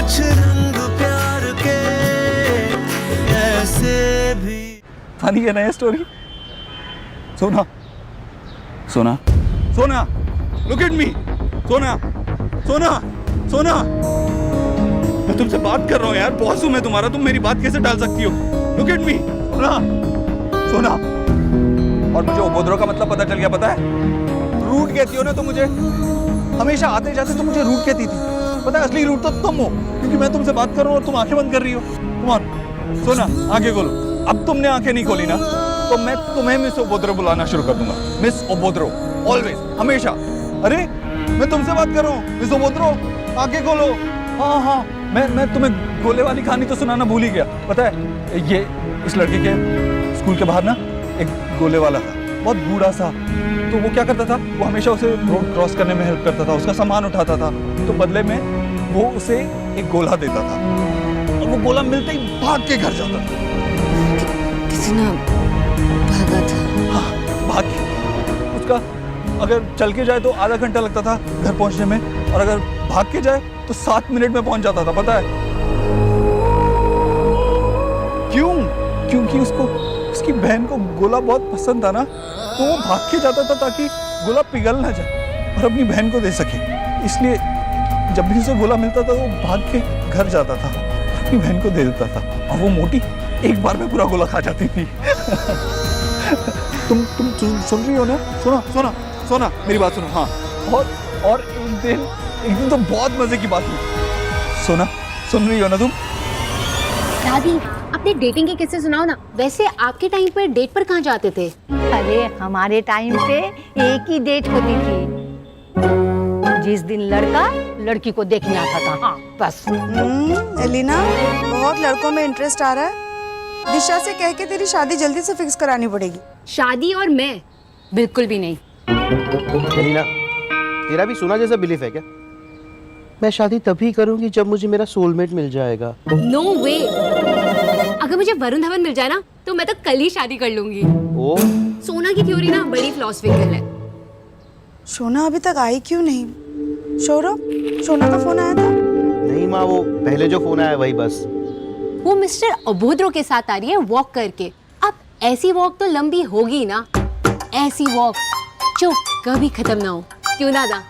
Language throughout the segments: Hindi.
कुछ रंग प्यार के ऐसे भी। फनी है ना ये स्टोरी? सोना, सोना, सोना, लुक एट मी। सोना, सोना, सोना, मैं तुमसे बात कर रहा हूँ यार, बॉस हूँ मैं तुम्हारा, तुम मेरी बात कैसे टाल सकती हो? Look at me. सोना, सोना। और मुझे उपद्रव का मतलब पता चल गया, पता है? रूट कहती हो ना तुम मुझे, हमेशा आते जाते तुम मुझे रूट कहती थी। पता है असली रूट तो तुम हो, क्योंकि मैं तुमसे बात कर रहा हूँ और तुम आंखें बंद कर रही हो। कम ऑन, सोना आंखें खोलो। अब तुमने आंखें नहीं खोली ना तो मैं तुम्हें मिस उपद्रव बुलाना शुरू कर दूंगा। मिस उपद्रव, ऑलवेज, हमेशा। अरे मैं तुमसे बात कर रहा हूँ, मिस उपद्रव आंखें खोलो। हाँ हाँ, मैं तुम्हें गोले वाली कहानी तो सुनाना भूल ही गया। पता है ये इस लड़के के स्कूल के बाहर ना एक गोले वाला था, बहुत बूढ़ा सा। तो वो क्या करता था, वो हमेशा उसे रोड क्रॉस करने में हेल्प करता था, उसका सामान उठाता था। तो बदले में वो उसे एक गोला देता था और वो गोला मिलते ही भाग के घर जाता था। कितना भागा था? हाँ, भाग के। उसका अगर चल के जाए तो आधा घंटा लगता था घर पहुंचने में, और अगर भाग के जाए तो 7 मिनट में पहुंच जाता था। पता है क्यों? क्योंकि उसको उसकी बहन को गोला बहुत पसंद था ना, तो वो भाग के जाता था ताकि गोला पिघल ना जाए और अपनी बहन को दे सके। इसलिए जब भी उसे गोला मिलता था वो भाग के घर जाता था, अपनी बहन को दे देता था, और वो मोटी एक बार में पूरा गोला खा जाती थी। तुम सुन रही हो ना? सुनो सुनो सोना, मेरी बात सुनो। हाँ, और एक दिन तो बहुत मजे की बात हुई। सोना, सुन रही हो ना तुम? दादी, अपने डेटिंग के किस्से सुनाओ ना। वैसे आपके टाइम पर डेट पर कहाँ जाते थे? अरे हमारे टाइम पे एक ही डेट होती थी, जिस दिन लड़का लड़की को देखने आता था। हाँ बस। एलिना, बहुत लड़कों में इंटरेस्ट आ रहा है। दिशा से कह के तेरी शादी जल्दी से फिक्स करानी पड़ेगी। शादी और मैं बिल्कुल भी नहीं। एलिना, तेरा भी सोना जैसा बिलीफ है क्या? मैं शादी तभी करूंगी जब मुझे मेरा सोलमेट मिल जाएगा। नो वे। अगर मुझे वरुण धवन मिल जाए ना तो मैं तो कल ही शादी कर लूंगी। ओ, सोना की थ्योरी ना बड़ी फिलॉसफिकल है। सोना अभी तक आई क्यों नहीं? सौरभ, सोना का फोन आया था? नहीं माँ, वो पहले जो फोन आया वही बस। वो मिस्टर अभोद्रो के साथ आ रही है वॉक करके। अब ऐसी वॉक तो लंबी होगी ना, ऐसी वॉक जो कभी खत्म ना हो। क्यों दादा?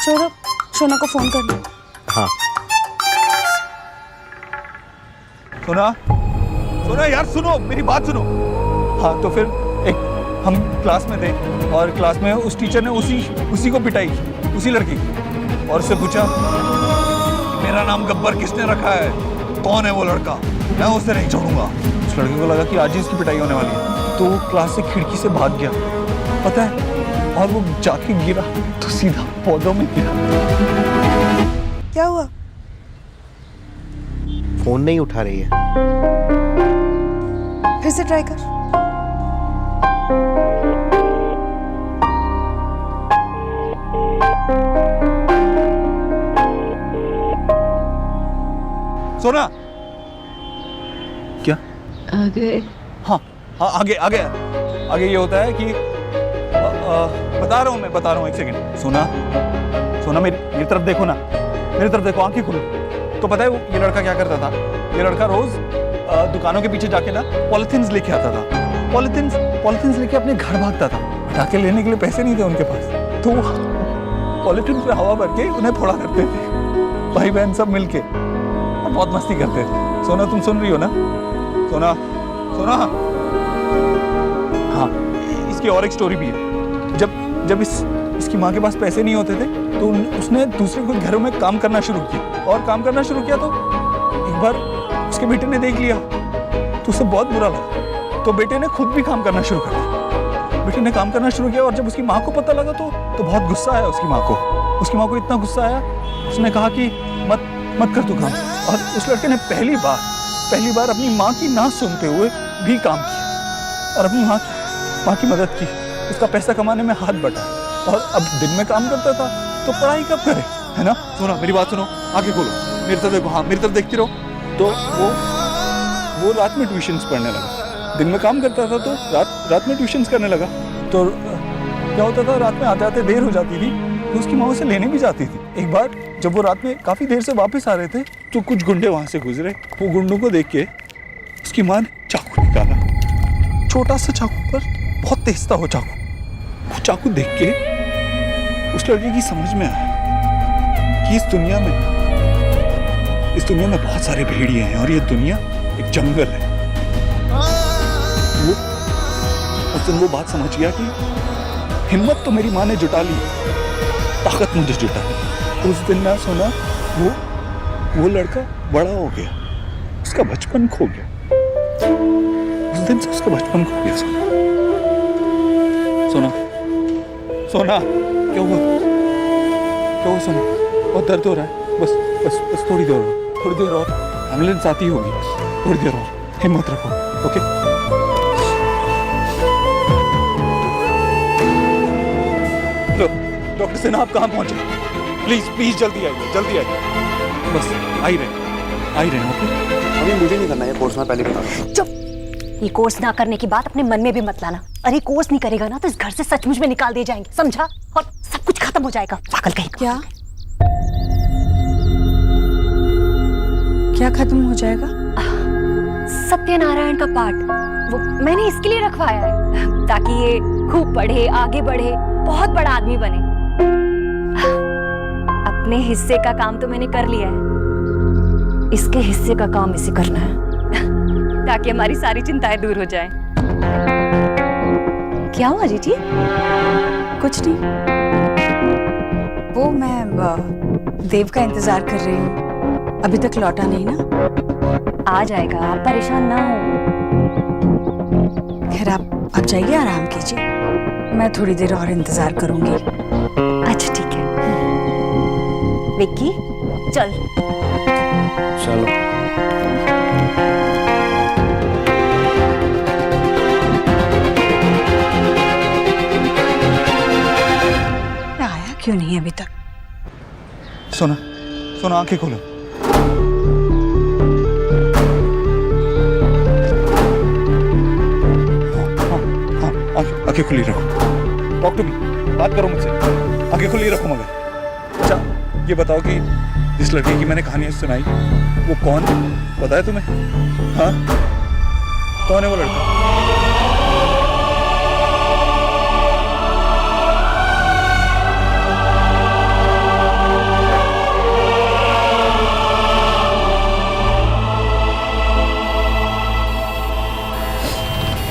सौरभ, सोना को फोन करना। हाँ। सोना, सोना यार सुनो, मेरी बात सुनो। हाँ तो फिर एक हम क्लास में थे और क्लास में उस टीचर ने उसी को पिटाई, उसी लड़की की, और उससे पूछा मेरा नाम गब्बर किसने रखा है, कौन है वो लड़का, मैं उसे नहीं छोड़ूंगा। उस लड़के को लगा कि आज ही उसकी पिटाई होने वाली है, तो वो क्लास से खिड़की से भाग गया, पता है, और वो जाके गिरा तो सीधा पौधों में गिरा। क्या हुआ? फोन नहीं उठा रही है। फिर से ट्राई कर। सोना, क्या आगे? हाँ हाँ, आगे ये होता है कि बता रहा हूँ एक सेकंड। सोना मेरी तरफ देखो ना, मेरी तरफ देखो, आंखें खोलो। तो पता है ये लड़का क्या करता था? ये लड़का रोज दुकानों के पीछे जाके ना पॉलिथिन्स लेके आता था। पॉलिथिन्स लेके अपने घर भागता था। पटाखे लेने के लिए पैसे नहीं थे उनके पास, तो पॉलिथिन पे हवा भर के उन्हें फोड़ा करते थे, भाई बहन सब मिलके, और बहुत मस्ती करते थे। सोना, तुम सुन रही हो ना? सोना, हाँ, इसकी और एक स्टोरी भी है। जब इसकी माँ के पास पैसे नहीं होते थे तो उसने दूसरे कोई घरों में काम करना शुरू किया, और काम करना शुरू किया तो एक बार उसके बेटे ने देख लिया तो उसे बहुत बुरा लगा, तो बेटे ने खुद भी काम करना शुरू कर दिया। बेटे ने काम करना शुरू किया, और जब उसकी माँ को पता लगा तो बहुत गुस्सा आया उसकी माँ को इतना गुस्सा आया, उसने कहा कि मत कर तू काम। और उस लड़के ने पहली बार अपनी माँ की ना सुनते हुए भी काम किया और अपनी माँ की मदद की, उसका पैसा कमाने में हाथ बटा, और अब दिन में काम करता था तो पढ़ाई कब करे, है ना? सुनो, मेरी बात सुनो, आगे खोलो, मेरी तरफ देखो। हाँ, मेरी तरफ देखती रहो। तो वो रात में ट्यूशन्स पढ़ने लगा। दिन में काम करता था तो रात में ट्यूशन्स करने लगा। तो क्या होता था, रात में आते आते देर हो जाती थी, तो उसकी माँ उसे लेने भी जाती थी। एक बार जब वो रात में काफी देर से वापस आ रहे थे तो कुछ गुंडे वहां से गुजरे। वो गुंडों को देख के उसकी माँ ने चाकू निकाला, छोटा सा चाकू पर बहुत तेज था वो चाकू। वो चाकू देख के उस लड़के की समझ में आया कि इस दुनिया में बहुत सारे भेड़िए हैं और ये दुनिया एक जंगल है। वो उस दिन वो बात समझ गया कि हिम्मत तो मेरी माँ ने जुटा ली, ताकत मुझे जुटा ली। उस दिन ना सोना वो लड़का बड़ा हो गया, उसका बचपन खो गया। उस दिन से उसका बचपन खो गया। सोना सोना क्या हुआ सोना? बहुत दर्द हो रहा है। बस थोड़ी देर और एम्बुलेंस आती होगी। थोड़ी देर और हिम्मत रखो। ओके लो डॉक्टर सिन्हा, आप कहाँ पहुंचे? प्लीज जल्दी आइए। बस आ ही रहे। ओके अभी मुझे नहीं करना है कोर्स, में पहले बता रहा हूं। चुप। ये कोर्स ना करने की बात अपने मन में भी मत लाना। अरे कोर्स नहीं करेगा ना तो इस घर से सचमुच में निकाल दिए जाएंगे, समझा? और सब कुछ खत्म हो जाएगा। पागल कहीं। क्या खत्म हो जाएगा? सत्यनारायण का पाठ वो मैंने इसके लिए रखवाया है ताकि ये खूब पढ़े, आगे बढ़े, बहुत बड़ा आदमी बने। अपने हिस्से का काम तो मैंने कर लिया है, इसके हिस्से का काम इसे करना है ताकि हमारी सारी चिंताएं दूर हो जाएं। क्या हुआ जीजी? कुछ नहीं, वो मैं देव का इंतजार कर रही हूँ, अभी तक लौटा नहीं ना। आ जाएगा, आप परेशान ना हो। खैर आप जाइए, आराम कीजिए, मैं थोड़ी देर और इंतजार करूंगी। अच्छा ठीक है। विक्की चल। चलो आया क्यों नहीं अभी तक? सोना आंखें खोलो। आंखें खुली रखो। टॉक टू मी, बात करो मुझसे। आंखें खुली रखो। मगर अच्छा ये बताओ कि जिस लड़के की मैंने कहानी सुनाई वो कौन पता है तुम्हें? हाँ, कौन है वो लड़का?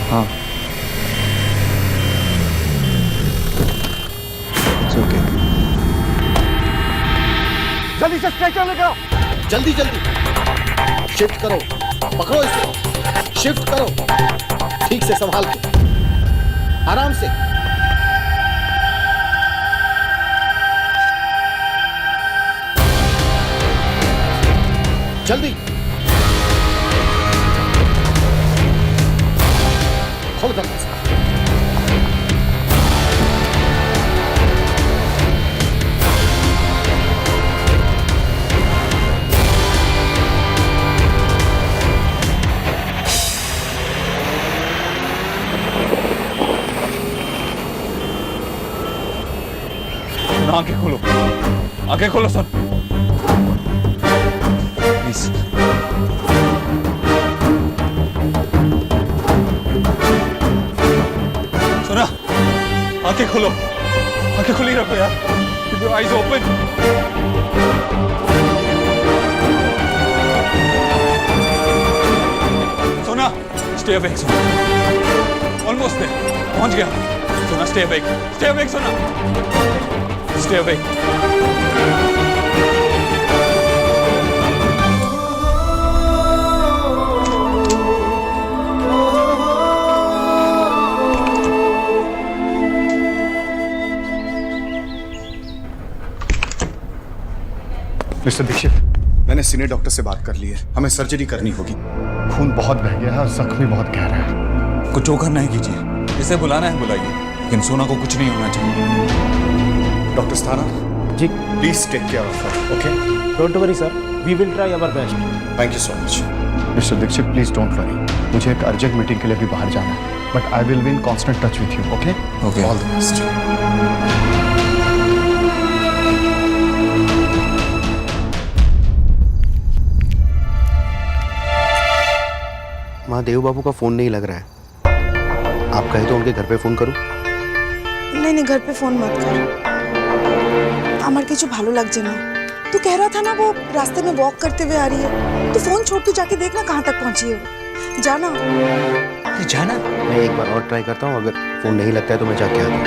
हाँ ओके। जल्दी से स्ट्रेचर लेकर आओ। जल्दी शिफ्ट करो, पकड़ो इसे, शिफ्ट करो ठीक से, संभाल के, आराम से। जल्दी खोल दरवाजा। आंखें खोलो सुन प्लीज। सुना, आंखें खोलो, आंखें खुली रखो यार। Keep your eyes open. सोना, stay awake सोना। Almost there, पहुंच गया। सोना stay awake सोना, stay awake. मिस्टर दीक्षित, मैंने सीनियर डॉक्टर से बात कर ली है, हमें सर्जरी करनी होगी। खून बहुत बह गया है और जख्म भी बहुत गहरा है। कुछ और नहीं कीजिए, इसे बुलाना है बुलाइए, लेकिन सोना को कुछ नहीं होना चाहिए। Doctor Sthana ji, please take care of her, okay? Don't worry sir, we will try our best. Thank you so much. Mister Dixit please don't worry, मुझे एक अर्जेंट मीटिंग के लिए भी बाहर जाना है, but I will be in constant touch with you, okay? Okay, all the best. माँ, देव बाबू का फोन नहीं लग रहा है। आप कहे तो उनके घर पे फोन करूं? नहीं नहीं, घर पे फोन मत कर। আমার কিছু ভালো লাগছে না। तू कह रहा था ना वो रास्ते में वॉक करते हुए आ रही है, तो फोन छोड़ तू जाके देखना कहाँ तक पहुंची है वो। जाना। जाना? मैं एक बार और ट्राई करता हूँ, अगर फोन नहीं लगता है तो मैं जाके आता हूँ।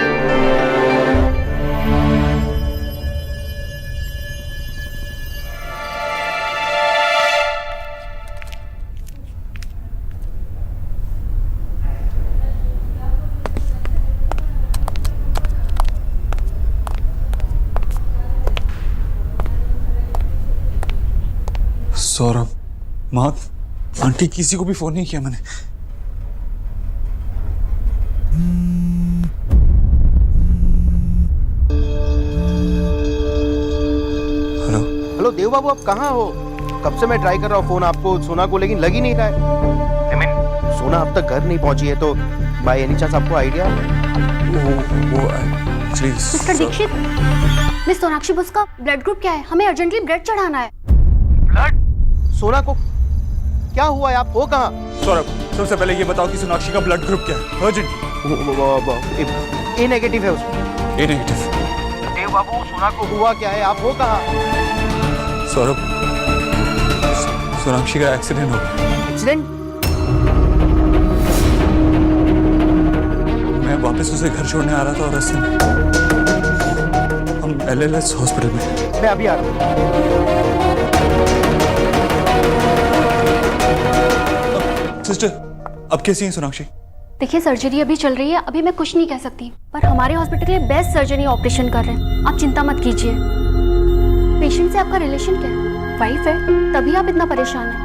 सौरभ, माँ, आंटी, किसी को भी फोन नहीं किया मैंने। हेलो हेलो देव बाबू, आप कहाँ हो? कब से मैं ट्राई कर रहा हूँ फोन आपको, सोना को, लेकिन लग ही नहीं रहा है। I mean, सोना अब तक घर नहीं पहुंची है, तो बाय एनी चांस आपको आइडिया? वो actually Mr Dikshit, miss Sonakshi बस का ब्लड ग्रुप क्या है? हमें अर्जेंटली ब्लड चढ़ाना है। सोना को क्या हुआ है? आप हो कहाँ? सौरभ, सबसे पहले ये बताओ कि सोनाक्षी का ब्लड ग्रुप क्या है? अर्जेंट। ए नेगेटिव है उसमें। ए नेगेटिव। देव बाबू, सोना को हुआ क्या है? आप हो कहाँ? सौरभ, सोनाक्षी का एक्सीडेंट हो गया। एक्सीडेंट? मैं वापस उसे घर छोड़ने आ रहा था और रास्ते में हम LLS हॉस्पिटल में। मैं अभी आ रहा हूँ। सिस्टर, अब कैसी हैं सोनाक्षी? देखिए, सर्जरी अभी चल रही है, अभी मैं कुछ नहीं कह सकती, पर हमारे हॉस्पिटल के बेस्ट सर्जन ऑपरेशन कर रहे हैं। आप चिंता मत कीजिए। पेशेंट से आपका रिलेशन क्या है? वाइफ है, तभी आप इतना परेशान हैं।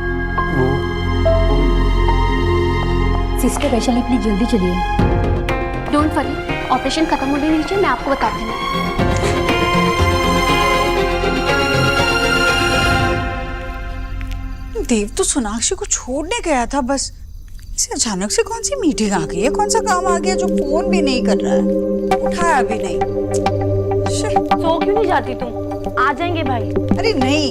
सिस्टर वैशाली, प्लीज जल्दी चलिए। डोंट वरी, ऑपरेशन खत्म होने दीजिए, मैं आपको बताती हूँ। देव तो सोनाक्षी को छोड़ने गया था बस, इसे अचानक से कौन सी मीटिंग आ गई है, कौन सा काम आ गया जो फोन भी नहीं कर रहा है, उठाया भी नहीं। सो क्यों नहीं जाती तुम? आ जाएंगे भाई। अरे नहीं,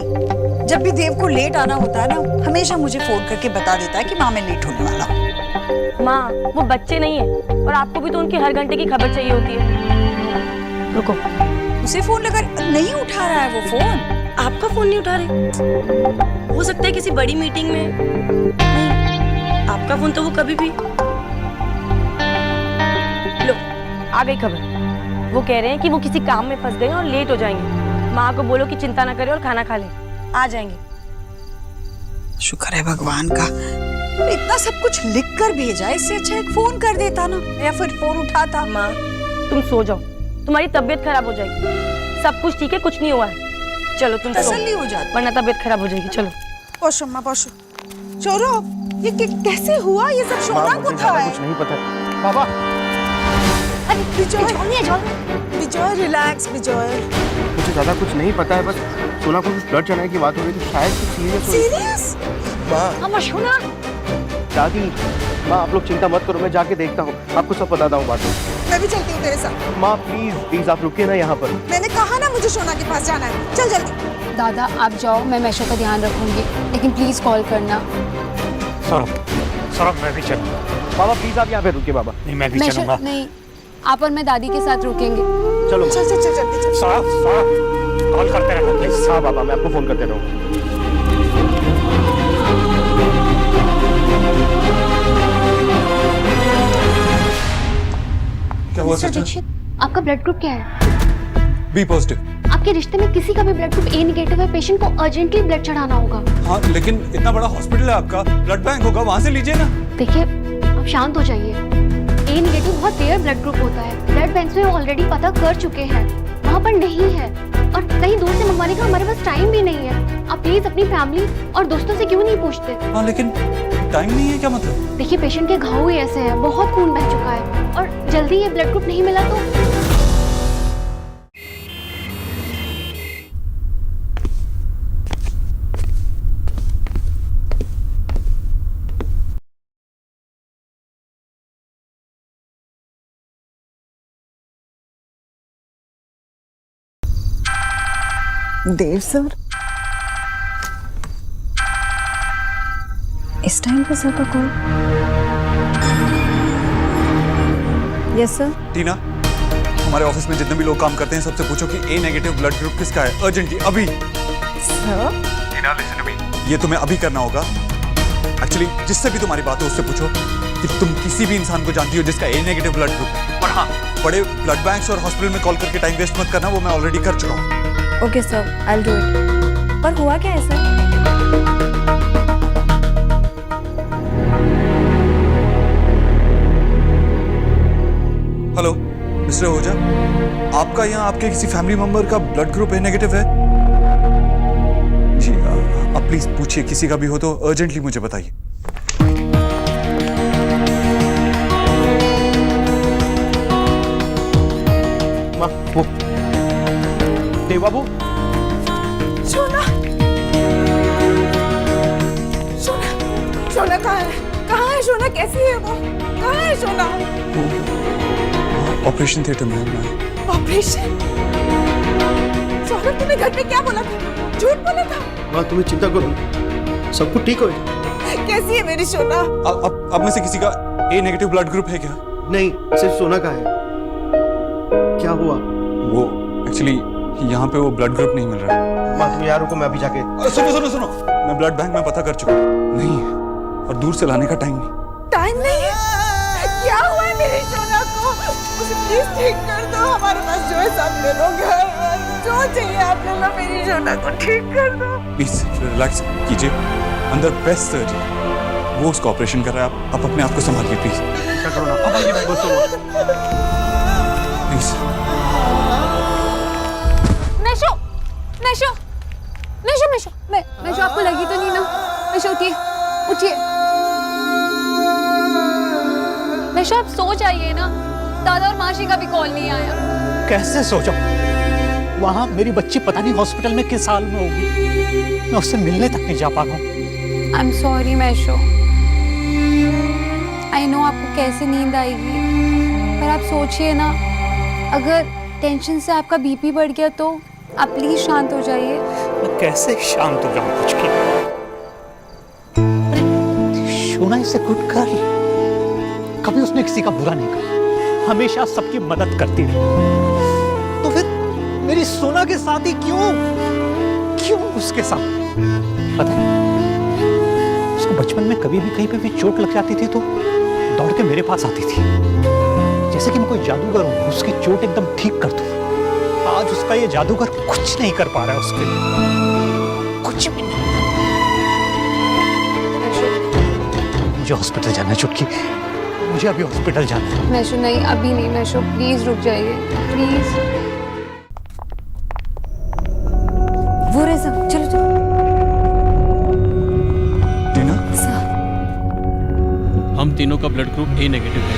जब भी देव को लेट आना होता है ना, हमेशा मुझे फोन करके बता देता है कि माँ मैं लेट होने वाला हूँ। माँ, वो बच्चे नहीं है, और आपको भी तो उनकी हर घंटे की खबर चाहिए होती है। रुको, उसे फोन लगा, नहीं उठा रहा है वो फोन। आपका फोन नहीं उठा रहे? हो सकता है किसी बड़ी मीटिंग में। नहीं, आपका फोन तो वो कभी भी। लो, आ गई खबर। वो कह रहे हैं कि वो किसी काम में फंस गए और लेट हो जाएंगे। माँ को बोलो कि चिंता ना करे और खाना खा ले, आ जाएंगे। शुक्र है भगवान का, इतना सब कुछ लिख कर भेजा, इससे अच्छा एक फोन कर देता ना, या फिर फोन उठाता। माँ, तुम सो जाओ, तुम्हारी तबीयत खराब हो जाएगी। सब कुछ ठीक है, कुछ नहीं हुआ है। चलो तुम सो, तसल्ली हो जाती, वरना तबीयत खराब हो जाएगी। चलो पोशो माँ पोशो। छोरो, ये कैसे हुआ? ये सब सोना को था। कुछ नहीं पता। बाबा, अरे बिजॉय, बिजॉय रिलैक्स बिजॉय। मुझे ज्यादा कुछ नहीं पता है, बस सोना को कुछ ब्लड चढ़ाने की बात हो रही थी, शायद कुछ सीरियस हो। सीरियस? माँ, अमर सोना। दादी, माँ आप लोग चिंता मत करो, मैं जाके देखता हूँ, आपको सब बताता हूँ बाद में। मैं भी चलती हूँ तेरे साथ। माँ प्लीज प्लीज आप रुकिए ना यहाँ पर। मैंने कहा ना मुझे सोना के पास जाना है, चल जल्दी। दादा आप जाओ, मैं मैशा का ध्यान रखूंगी, लेकिन प्लीज कॉल करना। सौरभ मैं भी चलूंगा। बाबा प्लीज आप यहाँ पे रुकिए बाबा। नहीं, मैं भी मैशा चलूंगा। नहीं, आप और मैं दादी के साथ रुकेंगे। चलो चल चल चल जल्दी चल। सौरभ कॉल करते रहना प्लीज। हाँ बाबा, मैं आपको फोन करते रहूँ। क्या हुआ मिस्टर सिस्टर? दीक्षित, आपका ब्लड ग्रुप क्या है? B positive. आपके रिश्ते में किसी का भी ब्लड ग्रुप A नेगेटिव है, पेशेंट को अर्जेंटली ब्लड चढ़ाना होगा। हाँ, लेकिन इतना बड़ा हॉस्पिटल है आपका, ब्लड बैंक होगा, वहाँ से लीजिए ना। देखिए, आप शांत हो जाइए। A नेगेटिव बहुत रेयर ब्लड ग्रुप होता है, ब्लड बैंक में ऑलरेडी पता कर चुके हैं, वहाँ पर नहीं है, और कहीं दूर से मंगवाने का हमारे पास टाइम भी नहीं है। आप प्लीज अपनी फैमिली और दोस्तों से क्यों नहीं पूछते? हाँ, लेकिन टाइम नहीं है, क्या मतलब? देखिए, पेशेंट के घाव ही ऐसे हैं, बहुत खून बह चुका है, और जल्दी ये ब्लड ग्रुप नहीं मिला तो। देव सर, इस टाइम पे सर का कॉल? Yes sir. टीना, हमारे ऑफिस में जितने भी लोग काम करते हैं सबसे पूछो कि ए नेगेटिव ब्लड ग्रुप किसका है, अर्जेंटली अभी। Sir Tina listen to me, ये तुम्हें अभी करना होगा। एक्चुअली जिससे भी तुम्हारी बात हो उससे पूछो कि तुम किसी भी इंसान को जानती हो जिसका ए नेगेटिव ब्लड ग्रुप है। और हाँ, बड़े ब्लड बैंक्स और हॉस्पिटल में कॉल करके टाइम वेस्ट मत करना, वो मैं ऑलरेडी कर चुका हूँ। Okay sir, I will do it. पर हुआ क्या है सर? हेलो मिस्टर ओझा, आपका यहाँ आपके किसी फैमिली मेंबर का ब्लड ग्रुप ए नेगेटिव है जी? आप प्लीज पूछिए, किसी का भी हो तो अर्जेंटली मुझे बताइए। वो देव बाबू, सोना, सोना, सोना कहाँ है? कहाँ है सोना? कैसी है वो? कहाँ है सोना? ऑपरेशन थिएटर में है। ऑपरेशन? सोना तूने घर पे क्या बोला था? झूठ बोला था? माँ तुम्हें चिंता करो, सब कुछ ठीक हो जाएगा। कैसी है मेरी सोना? अब में से किसी का ए नेगेटिव ब्लड ग्रुप है क्या? नहीं, सिर्फ सोना का है। क्या हुआ? वो एक्चुअली यहाँ पे वो ब्लड ग्रुप नहीं मिल रहा है। माँ तुम यारों को मैं अभी जाके सुनो सुनो सुनो, मैं ब्लड बैंक में पता कर चुका हूँ, नहीं है और दूर से लाने का टाइम नहीं। टाइम नहीं है? क्या हुआ है मेरी सोना को? उसे प्लीज ठीक कर दो। हमारे पास जो है सब ले लो, घर जो चाहिए आप ले लो, मेरी सोना को ठीक कर दो। प्लीज रिलैक्स कीजिए, अंदर बेस्ट सर्जन वो उसका ऑपरेशन कर रहा है। आप अपने आप को संभालिए प्लीज। क्या करो ना, अब आइए मैं बोलता हूँ। प्लीज मैशो, मैशो, मैशो, मैशो, मैशो, आपको लगी तो नहीं ना? मैशो उठिए, उठिए। मैशो आप सो जाइए ना, दादा और मासी का भी कॉल नहीं आया। कैसे सो जाऊं? वहां मेरी बच्ची पता नहीं हॉस्पिटल में किस हाल में होगी, मैं उससे मिलने तक नहीं जा पा रहा हूँ। आई एम सॉरी मैशो, आई नो आपको कैसे नींद आएगी, पर आप सोचिए ना, अगर टेंशन से आपका बीपी बढ़ गया तो आप प्लीज शांत हो जाइए। मैं कैसे शांत हो जाऊं कुछ की? सोना इज अ गुड गर्ल, कभी उसने किसी का बुरा नहीं कहा, हमेशा सबकी मदद करती रही। तो फिर मेरी सोना के साथ ही क्यों उसके साथ? पता है, उसको बचपन में कभी भी कहीं पे भी चोट लग जाती थी तो दौड़ के मेरे पास आती थी, जैसे कि मैं कोई जादूगर हूं, उसकी चोट एकदम ठीक कर दूं। आज उसका ये जादूगर कुछ नहीं कर पा रहा है उसके लिए, कुछ भी नहीं। मुझे हॉस्पिटल जाना है चुटकी, मुझे अभी हॉस्पिटल जाना है। मैशो नहीं, अभी नहीं मैशो, प्लीज रुक जाइए प्लीज। वो रहे सब, चलो चलो। टीना, हम तीनों का ब्लड ग्रुप ए नेगेटिव है।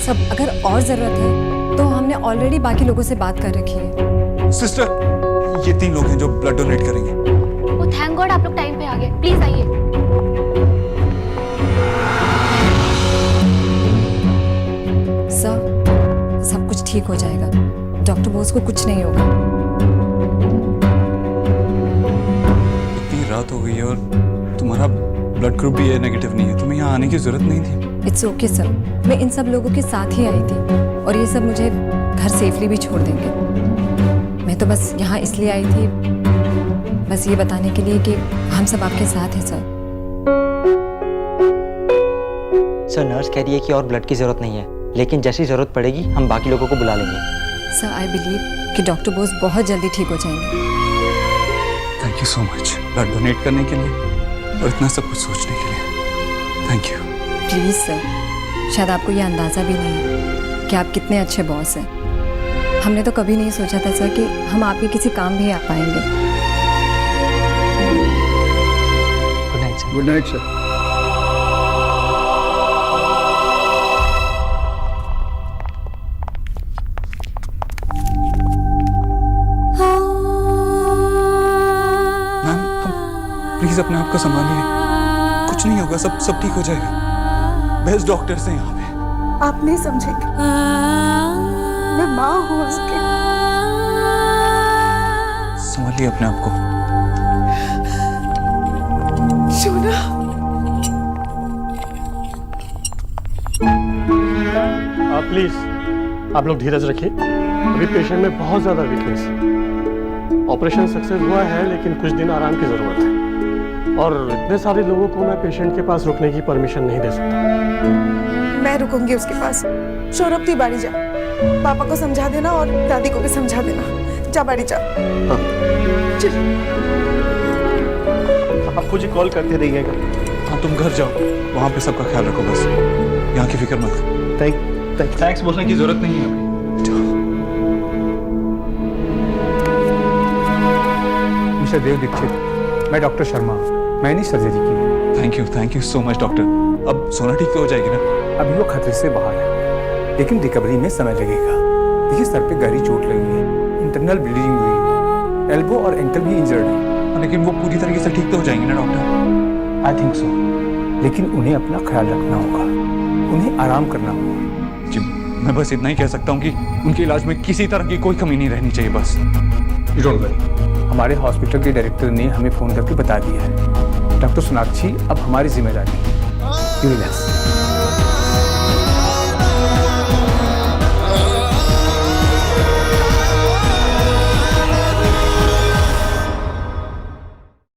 सब अगर और जरूरत है तो हमने ऑलरेडी बाकी लोगों से बात कर रखी है। सिस्टर, ये 3 लोग हैं जो ब्लड डोनेट करेंगे। ओ थैंक गॉड आप लोग टाइम पे आ गए, प्लीज आइए। सर, सब कुछ ठीक हो जाएगा, डॉक्टर बोस को कुछ नहीं होगा। इतनी रात हो गई है और तुम्हारा ब्लड ग्रुप भी ए नेगेटिव नहीं है, तुम्हें यहाँ आने की जरूरत नहीं थी। इट्स ओके सर, मैं इन सब लोगों के साथ ही आई थी और ये सब मुझे घर सेफली भी छोड़ देंगे। मैं तो बस यहाँ इसलिए आई थी, बस ये बताने के लिए कि हम सब आपके साथ हैं सर। सर नर्स कह रही है कि और ब्लड की जरूरत नहीं है, लेकिन जैसी जरूरत पड़ेगी हम बाकी लोगों को बुला लेंगे। सर आई बिलीव कि डॉक्टर बोस बहुत जल्दी ठीक हो जाएंगे। Thank you so much blood donate करने के लिए और इतना सब कुछ सोचने के लिए। Thank you. प्लीज सर, शायद आपको ये अंदाजा भी नहीं है कि आप कितने अच्छे बॉस हैं। हमने तो कभी नहीं सोचा था सर कि हम आपके किसी काम भी आ पाएंगे। Good night sir. Good night sir. Please अपने आप को संभालिए, कुछ नहीं होगा, सब ठीक हो जाएगा। बेस्ट डॉक्टर्स हैं यहाँ पे। आप नहीं समझेंगे, मैं माँ हूँ उसकी। संभालिए अपने आप को। सोना, प्लीज आप लोग धीरज रखिए। अभी पेशेंट में बहुत ज्यादा वीकनेस है। ऑपरेशन सक्सेस हुआ है लेकिन कुछ दिन आराम की जरूरत है, और इतने सारे लोगों को मैं पेशेंट के पास रुकने की परमिशन नहीं दे सकता। मैं रुकूंगी उसके पास। सौरभ तू बाड़ी जा, पापा को समझा देना और दादी को भी समझा देना। जा बाड़ी जा। हाँ। चल। आप मुझे कॉल करते रहिएगा। हाँ तुम घर जाओ, वहाँ पे सबका ख्याल रखो बस, यहाँ की फिक्र मत करो। थैंक्स बोलने की जरूरत नहीं है अभी। मिस्टर देव दीक्षित, मैं डॉक्टर शर्मा, मैंने सर्जरी की। Thank you so much doctor. अब सोना ठीक तो हो जाएगी ना? अभी वो खतरे से बाहर है, लेकिन रिकवरी में समय लगेगा। देखिए सर पे गहरी चोट लगी है, इंटरनल ब्लीडिंग हुई है, एल्बो और एंकल भी इंजर्ड है। लेकिन वो पूरी तरीके से ठीक तो हो जाएंगे ना डॉक्टर? आई थिंक सो, लेकिन उन्हें अपना ख्याल रखना होगा, उन्हें आराम करना होगा। जी मैं बस इतना ही कह सकता हूँ कि उनके इलाज में किसी तरह की कोई कमी नहीं रहनी चाहिए बस। यू डोंट वरी, हमारे हॉस्पिटल के डायरेक्टर ने हमें फ़ोन करके बता दिया है। डॉक्टर सोनाक्षी अब हमारी जिम्मेदारी है। You relax.